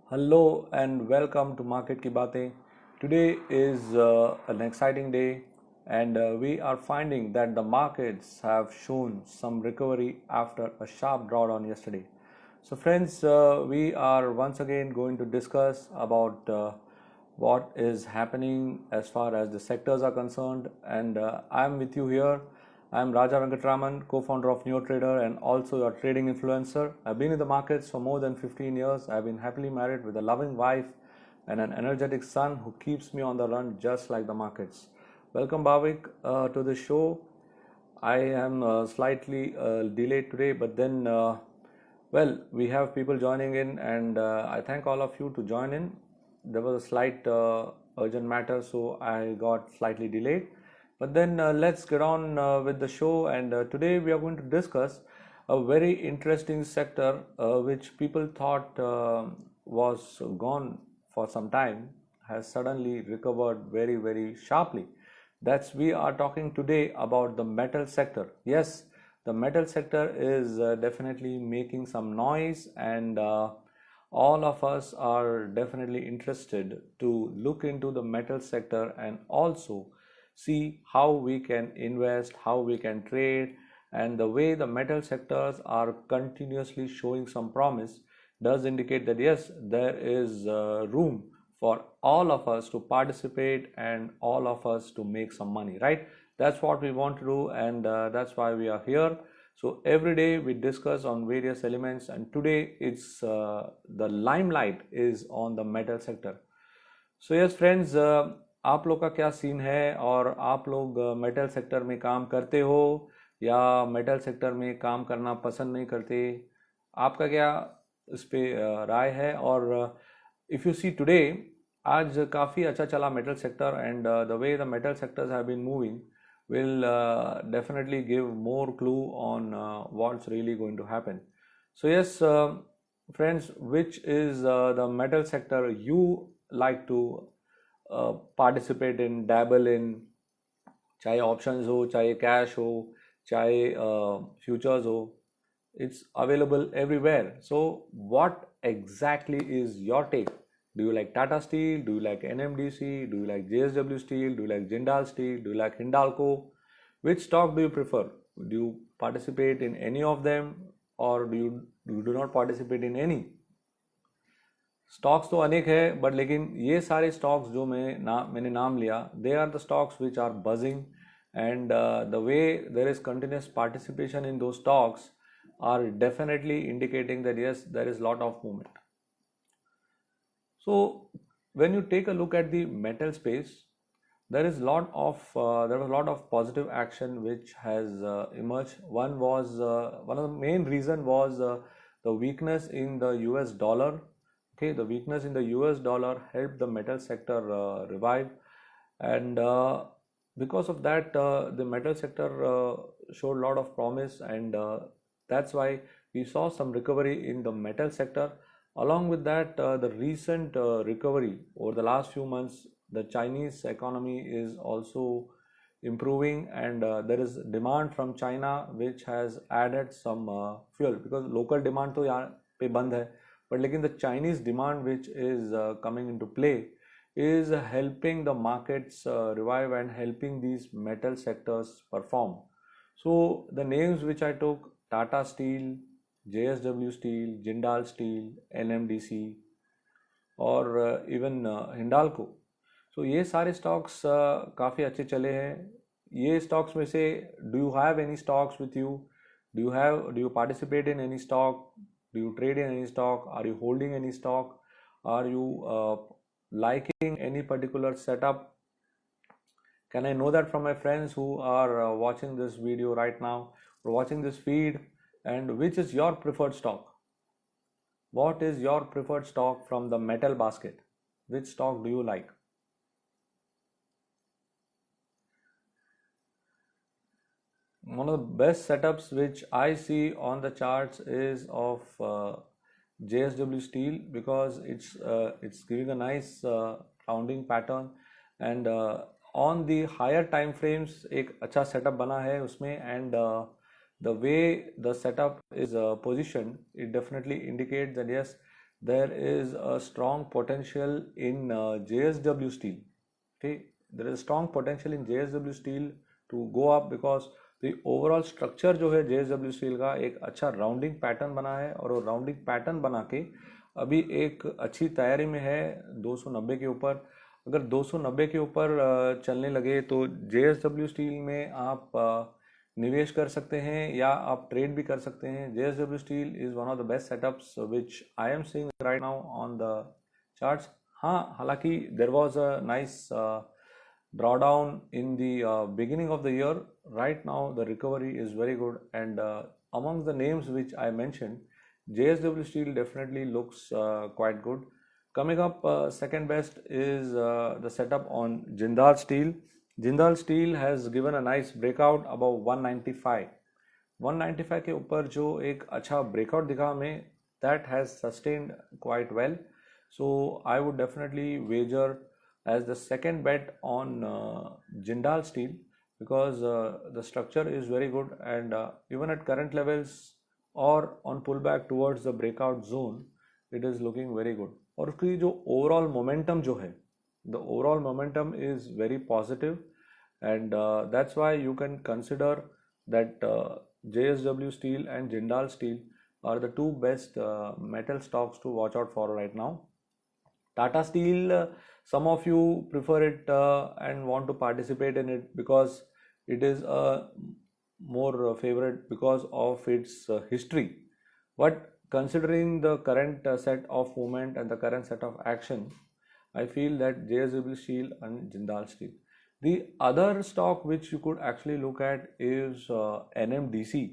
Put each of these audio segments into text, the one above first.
Hello and welcome to Market Ki Baatein. Today is an exciting day, and we are finding that the markets have shown some recovery after a sharp drawdown yesterday. So, friends, we are once again going to discuss about what is happening as far as the sectors are concerned, and I am with you here. I am Raja Venkatraman, co-founder of NeoTrader and also a trading influencer. I've been in the markets for more than 15 years. I've been happily married with a loving wife and an energetic son who keeps me on the run just like the markets. Welcome, Bhavik, to the show. I am slightly delayed today, but then, we have people joining in, and I thank all of you to join in. There was a slight urgent matter, so I got slightly delayed. But then let's get on with the show, and today we are going to discuss a very interesting sector which people thought was gone for some time, has suddenly recovered very, very sharply. That's we are talking today about the metal sector. Yes, the metal sector is definitely making some noise, and all of us are definitely interested to look into the metal sector and also see how we can invest, how we can trade, and the way the metal sectors are continuously showing some promise does indicate that yes, there is room for all of us to participate and all of us to make some money, right? That's what we want to do, and that's why we are here. So every day we discuss on various elements, and today it's the limelight is on the metal sector. So yes friends, आप लोग का क्या scene है और आप लोग metal sector में काम करते हो या मेटल सेक्टर में काम करना पसंद नहीं करते? आपका क्या इस पे राय है? और इफ़ यू सी टुडे, आज काफ़ी अच्छा चला metal sector, and the way the metal sectors have been moving will definitely give more clue on what's really going to happen. So yes, friends, which is the metal sector you like to participate in, dabble in? चाहे options हो, चाहे cash हो, चाहे futures हो, it's available everywhere. So what exactly is your take? Do you like Tata Steel? Do you like NMDC? Do you like JSW Steel? Do you like Jindal Steel? Do you like Hindalco? Which stock do you prefer? Do you participate in any of them, or do you do not participate in any? Stocks तो अनेक है, but लेकिन ये सारे stocks जो मैंने नाम लिया, they are the stocks which are buzzing, and the way there is continuous participation in those stocks are definitely indicating that yes, there is lot of movement. So when you take a look at the metal space, there was a lot of positive action which has emerged. One of the main reason was the weakness in the US dollar. Okay, the weakness in the US dollar helped the metal sector revive, and because of that, the metal sector showed a lot of promise, and that's why we saw some recovery in the metal sector. Along with that, the recent recovery over the last few months, the Chinese economy is also improving, and there is demand from China which has added some fuel, because local demand तो यहाँ पे बंद है, but लेकिन the Chinese demand which is coming into play is helping the markets revive and helping these metal sectors perform. So the names which I took: Tata Steel, JSW Steel, Jindal Steel, NMDC, और even Hindalco. सो ये सारे stocks काफ़ी अच्छे चले हैं. ये stocks में से do you have any stocks with you? Do you participate in any stock? Do you trade in any stock? Are you holding any stock? Are you liking any particular setup? Can I know that from my friends who are watching this video right now or watching this feed? And which is your preferred stock? What is your preferred stock from the metal basket? Which stock do you like? One of the best setups which I see on the charts is of JSW Steel, because it's giving a nice rounding pattern, and on the higher time frames एक अच्छा setup बना है उसमें, and the way the setup is positioned, it definitely indicates that yes, there is a strong potential in JSW Steel. Okay, there is a strong potential in JSW Steel to go up because the overall structure जो है JSW Steel का एक अच्छा rounding pattern बना है और वो rounding pattern बना के अभी एक अच्छी तैयारी में है 290 के ऊपर। अगर 290 के ऊपर चलने लगे तो JSW स्टील में आप निवेश कर सकते हैं या आप ट्रेड भी कर सकते हैं। JSW steel is one of the best setups which I am seeing right now on the charts. हाँ, हालांकि there was a nice drawdown in the beginning of the year. Right now the recovery is very good, and among the names which I mentioned, JSW Steel definitely looks quite good. Coming up, second best is the setup on Jindal Steel. Jindal Steel has given a nice breakout above 195. 195 के ऊपर जो एक अच्छा breakout दिखा हमें, that has sustained quite well. So I would definitely wager as the second bet on Jindal Steel because the structure is very good, and even at current levels or on pullback towards the breakout zone, it is looking very good. और उसकी जो overall momentum जो है, the overall momentum is very positive, and that's why you can consider that JSW Steel and Jindal Steel are the two best metal stocks to watch out for right now. Tata Steel, some of you prefer it and want to participate in it because it is a more favorite because of its history. But considering the current set of movement and the current set of action, I feel that JSW Steel and Jindal Steel. The other stock which you could actually look at is NMDC.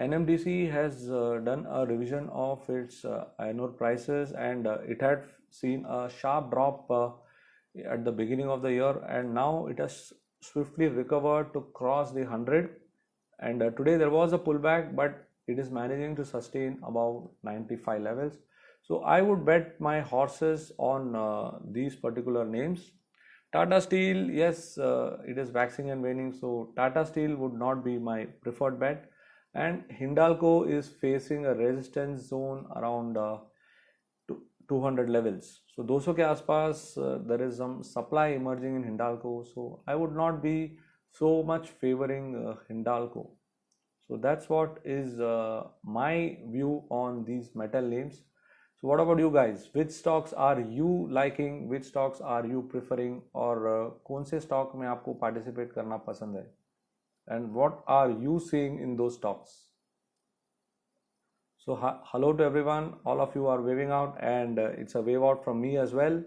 NMDC has done a revision of its iron ore prices, and it had seen a sharp drop at the beginning of the year, and now it has swiftly recovered to cross the 100, and today there was a pullback, but it is managing to sustain above 95 levels. So I would bet my horses on these particular names. Tata Steel, yes, it is waxing and waning, so Tata Steel would not be my preferred bet, and Hindalco is facing a resistance zone around 200 levels. So 200 के आसपास there is some supply emerging in Hindalco, so I would not be so much favoring Hindalco. So that's what is my view on these metal names. So what about you guys? Which stocks are you liking? Which stocks are you preferring? और कौन से stock में आपको participate करना पसंद है? And what are you seeing in those stocks? So hello to everyone. All of you are waving out, and it's a wave out from me as well.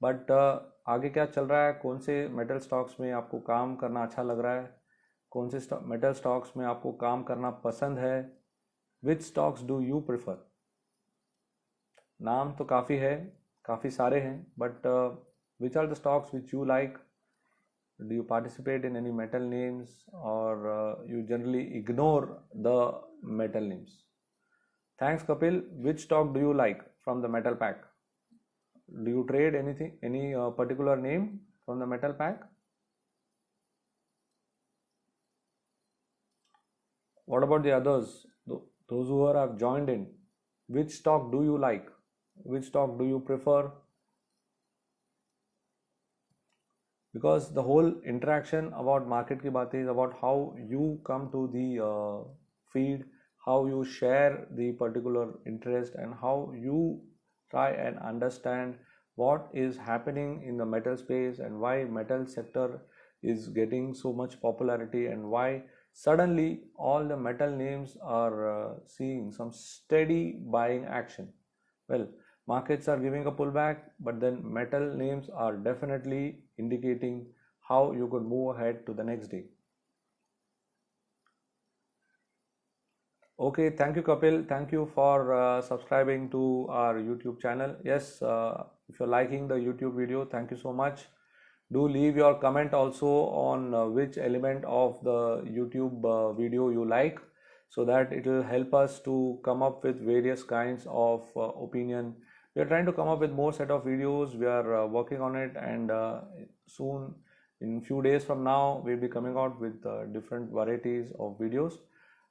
But आगे क्या चल रहा है? कौन से metal stocks में आपको काम करना अच्छा लग रहा है? कौन से metal stocks में आपको काम करना पसंद है? Which stocks do you prefer? नाम तो काफ़ी है, काफ़ी सारे हैं, but which are the stocks which you like? Do you participate in any metal names, or you generally ignore the metal names? Thanks, Kapil. Which stock do you like from the metal pack? Do you trade anything, any particular name from the metal pack? What about the others? Those who have joined in, which stock do you like? Which stock do you prefer? Because the whole interaction about market ki baat is about how you come to the feed, how you share the particular interest, and how you try and understand what is happening in the metal space and why metal sector is getting so much popularity, and why suddenly all the metal names are seeing some steady buying action. Well, markets are giving a pullback, but then metal names are definitely indicating how you could move ahead to the next day. Okay, thank you, Kapil. Thank you for subscribing to our YouTube channel. Yes, if you're liking the YouTube video, thank you so much. Do leave your comment also on which element of the YouTube video you like, so that it will help us to come up with various kinds of opinion. We are trying to come up with more set of videos. We are working on it, and soon, in few days from now, we'll be coming out with different varieties of videos.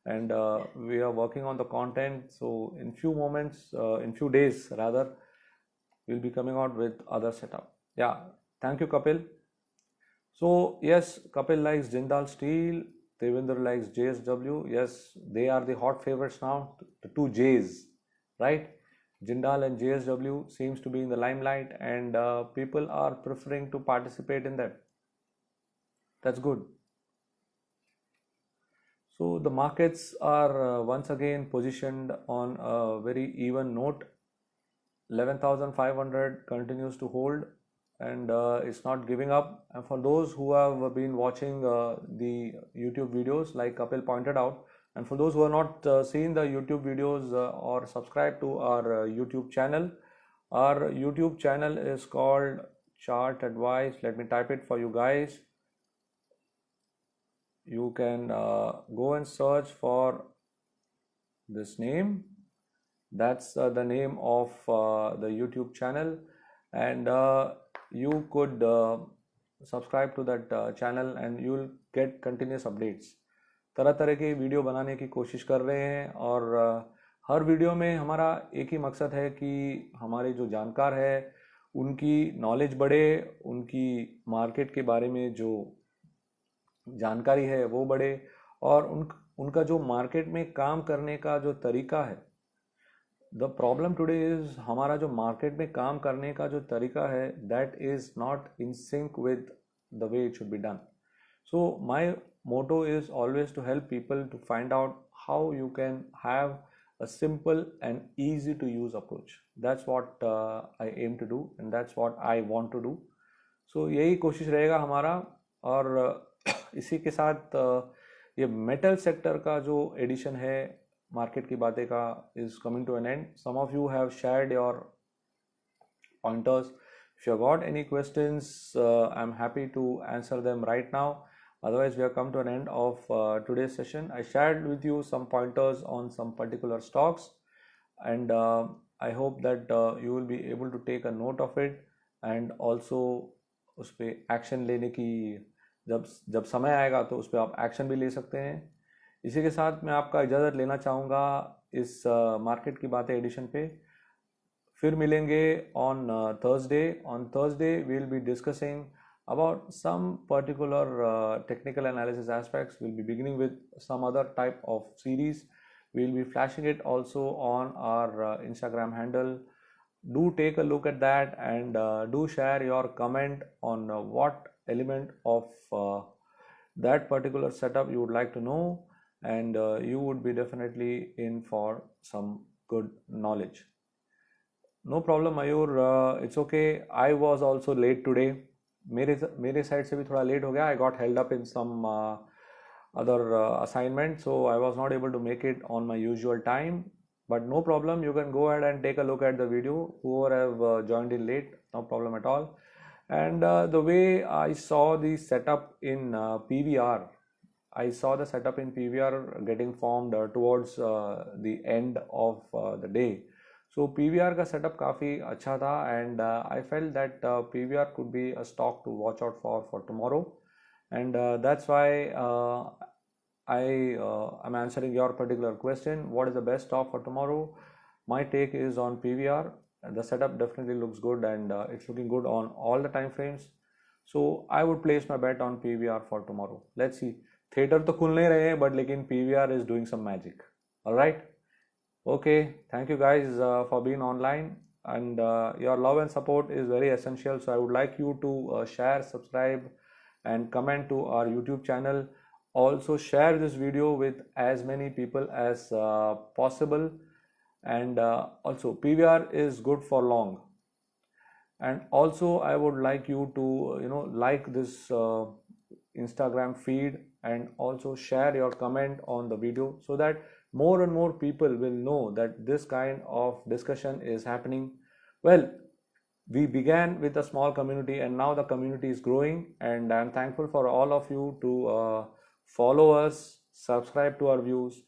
and we are working on the content. So in few moments, in few days rather, we'll be coming out with other setup. Yeah, thank you, Kapil. So yes, Kapil likes Jindal Steel, Devendra likes JSW. Yes, they are the hot favorites now, the two J's, right? Jindal and JSW seems to be in the limelight, and people are preferring to participate in that. That's good. So the markets are once again positioned on a very even note. 11,500 continues to hold, and it's not giving up. And for those who have been watching the YouTube videos, like Kapil pointed out, and for those who are not seen the YouTube videos or subscribe to our YouTube channel, our YouTube channel is called Chart Advice. Let me type it for you guys. You can go and search for this name. That's the name of the YouTube channel, and you could subscribe to that channel and you will get continuous updates. तरह तरह के video बनाने की कोशिश कर रहे हैं, और हर वीडियो में हमारा एक ही मकसद है कि हमारे जो जानकार है उनकी नॉलेज बढ़े, उनकी मार्केट के बारे में जो जानकारी है वो बढ़े, और उनका जो मार्केट में काम करने का जो तरीका है. द प्रॉब्लम टुडे इज हमारा जो मार्केट में काम करने का जो तरीका है that is not in sync with the way it should be done. So my motto is always to help people to find out how you can have a simple and easy to use approach. That's what I aim to do, and that's what I want to do. So यही कोशिश रहेगा हमारा. और इसी के साथ ये metal sector का जो एडिशन है मार्केट की बातें का is coming to an end. Some of you have shared your pointers. If you have got any questions, I'm happy to answer them right now. Otherwise, we have come to an end of today's session. I shared with you some pointers on some particular stocks, and I hope that you will be able to take a note of it, and also उस पर action लेने की जब समय आएगा तो उस पर आप एक्शन भी ले सकते हैं. इसी के साथ मैं आपका इजाज़त लेना चाहूँगा इस मार्केट की बातें एडिशन पे. फिर मिलेंगे on Thursday. On Thursday we will be discussing about some particular technical analysis aspects. We'll be beginning with some other type of series. We'll be flashing it also on our Instagram handle. Do take a look at that, and do share your comment on what element of that particular setup you would like to know, and you would be definitely in for some good knowledge. No problem, Mayur. It's okay. I was also late today. मेरे side से भी थोड़ा late हो गया. I got held up in some other assignment, so I was not able to make it on my usual time. But no problem, you can go ahead and take a look at the video whoever have joined in late. No problem at all. And the way I saw the setup in PVR, I saw the setup in PVR getting formed towards the end of the day. So PVR का setup काफ़ी अच्छा था, and I felt that PVR could be a stock to watch out for tomorrow, and that's why I am answering your particular question. What is the best stock for tomorrow? My take is on PVR. The setup definitely looks good, and it's looking good on all the time frames. So I would place my bet on PVR for tomorrow. Let's see. Theater तो खुल नहीं रहे हैं, but लेकिन PVR is doing some magic. All right. Okay, thank you guys for being online, and your love and support is very essential. So I would like you to share, subscribe, and comment to our YouTube channel. Also share this video with as many people as possible, and also PVR is good for long. And also I would like you to like this Instagram feed, and also share your comment on the video, so that more and more people will know that this kind of discussion is happening. Well, we began with a small community, and now the community is growing, and I'm thankful for all of you to follow us, subscribe to our views.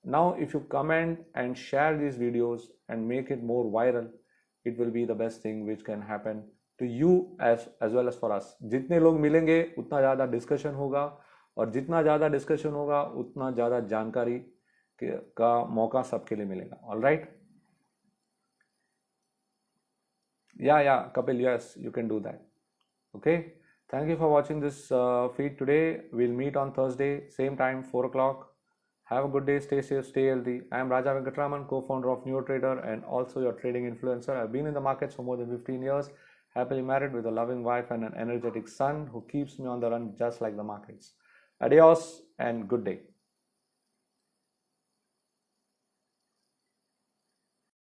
Now if you comment and share these videos and make it more viral, it will be the best thing which can happen to you as well as for us. जितने लोग मिलेंगे उतना ज़्यादा discussion होगा, और जितना ज़्यादा discussion होगा उतना ज़्यादा जानकारी का मौका सबके लिए मिलेगा. All right? Yeah, Kapil, yes, you can do that. Okay. Thank you for watching this feed today. We'll meet on Thursday, same time, 4 o'clock. Have a good day. Stay safe, stay healthy. I am Raja Venkatraman, co-founder of NeoTrader and also your trading influencer. I've been in the markets for more than 15 years, happily married with a loving wife and an energetic son who keeps me on the run just like the markets. Adios and good day.